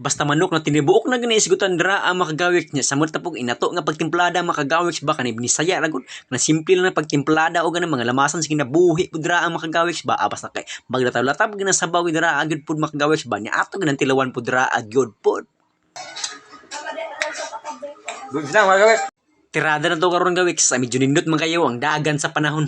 Basta manok na tinibuok na gani isgutan dira ang makagawik niya samot tapog inato nga pagtimplada makagawik ba kanib ni saya ragon na simple lang na pagtimplada o ganang mga lamasan sa kinabuhi pud dira ang makagawik ba basta kay maglataw-lataw gina sabaw dira agud pud makagawik ba ni ato ganang tilawan pud dira agud pud. Good na makagawik. Tirada na to karon gawik sa medyo nindot man kayo ang dagan sa panahon.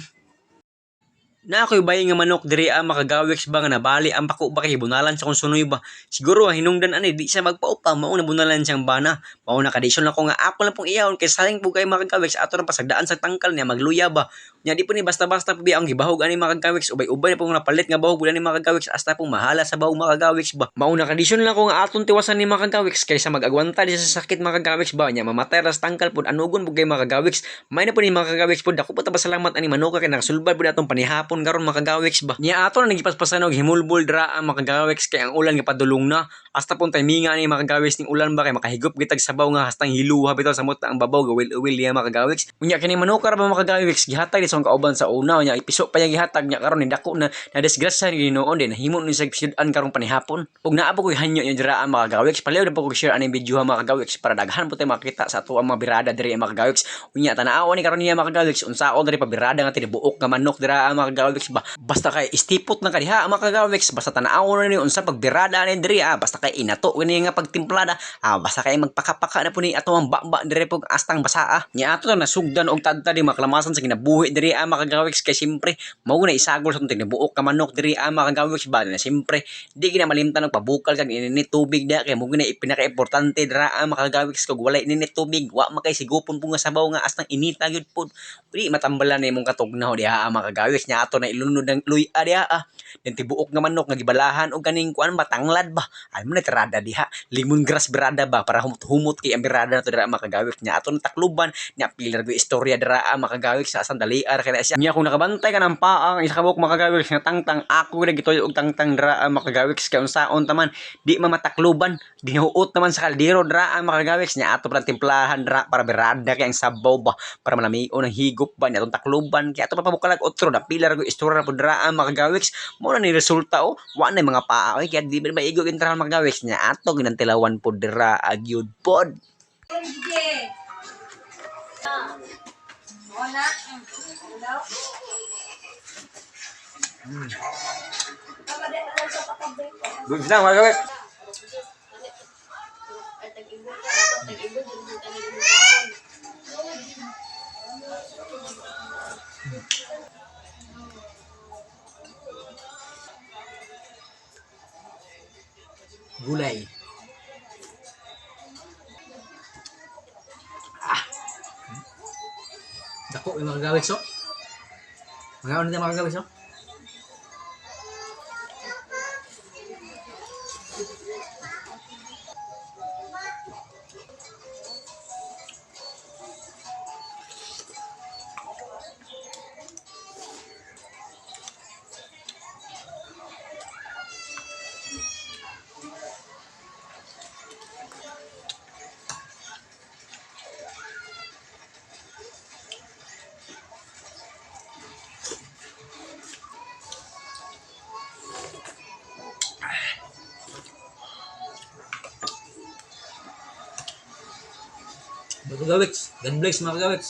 Na ako'y bayi nga manok diri makagawiks ba nga nabali ang pako ba kay bunalan sa konsunoy ba. Siguro hinungdan ani di siya magpaupa mao na bunalan siyang bana. Mao na kadisyon ako nga ako lang pong iyawon kay sayang po kay makagawiks ato ra pasagdaan sa tangkal niya magluya ba. Nya di po ni basta-basta po ang gibahog ani makagawiks ubay-ubay po nga napalit nga bahog ni makagawiks hasta po mahala sa bahog makagawiks ba. Mao na kadisyon lang ko nga aton tiwasan ni makagawiks kaysa mag-agwanta di sa sakit makagawiks ba nya mamatay ra sa tangkal pud anugon pud kay makagawiks. May na po ni makagawiks pud dako pa salamat ani manok kay nakasulbad pud atong panihapon karon makagawiks ba. Niya ato na nagipaspasan og himulbol dra ang makagawiks kay ang ulan nga padulong na. Hasta pun timinga ni makagawiks ning ulan ba kay makahigop gitag sabaw nga hastang hiluha bitaw samot ang babaw gawil-uwil niya makagawiks. Unya kini manok ra ba makagawiks gihatag di sa kauban sa una nya ipiso pa yang gihatag nya karon ni dako na disgrasya ni Ginoo din nahimo ni sa episode-an karong panihapon. Ug naa po koy hanyo nya dira ang makagawiks palayo na po ko share ani video ha makagawiks para daghan po tay makita sa ato ang mga birada diri ang makagawiks. Unya tanaw ni karon niya makagawiks unsaon diri pa birada nga tinibuok nga manok dira ang makagawiks ba. Basta kay istipot na kadiha makagawiks basta tanaw na ni unsa pagbirada ni diri basta kay inato gani nga pagtimplada basta kay magpakapaka na po ni ato ang baba diri pog astang basaa nya ato na nasugdan og tadta di maklamasan sa kinabuhi diri makagawiks kay simpre mao na isagol sa tinibuok ka manok diri makagawiks ba na simpre di gina malimtan og pabukal kag ininit tubig da kay mo gina pinaka-importante dira makagawiks kag walay ininit tubig wa makay sigupon po nga sabaw nga astang inita gyud pod di matambalan ni mong katugnaw diha makagawiks nya ato na ilunod ang luy diha den tibuok nga manok nga gibalahan og kaning kuan batanglad ba ay mo na tirada diha lemongrass birada ba para humot kay ang birada nato dira makagawiks nya ato takluban nya pilar go istorya dira makagawiks sa sandaliar kay siya nya kung nakabantay ka ng paang isa ka buok makagawiks nga tangtang ako na gitoy og tangtang dira makagawiks kay unsaon taman di mamatakluban dinuot naman sa kaldero dira makagawiks nya ato pa timplahan dira para birada kay ang sabaw ba para malamion ang higop ba nya atong takluban kay ato papabukalag otro na pilar go istorya po dira makagawiks mo na ni resulta wa na mga paa kay di ba igo intral makagawiks nya ato ginantilawan po dira agyud pod. Good na magawin. Gulay. Dako yung magagawiks so. Magawin natin magagawiks so. Magagawiks, God bless mga kagawiks.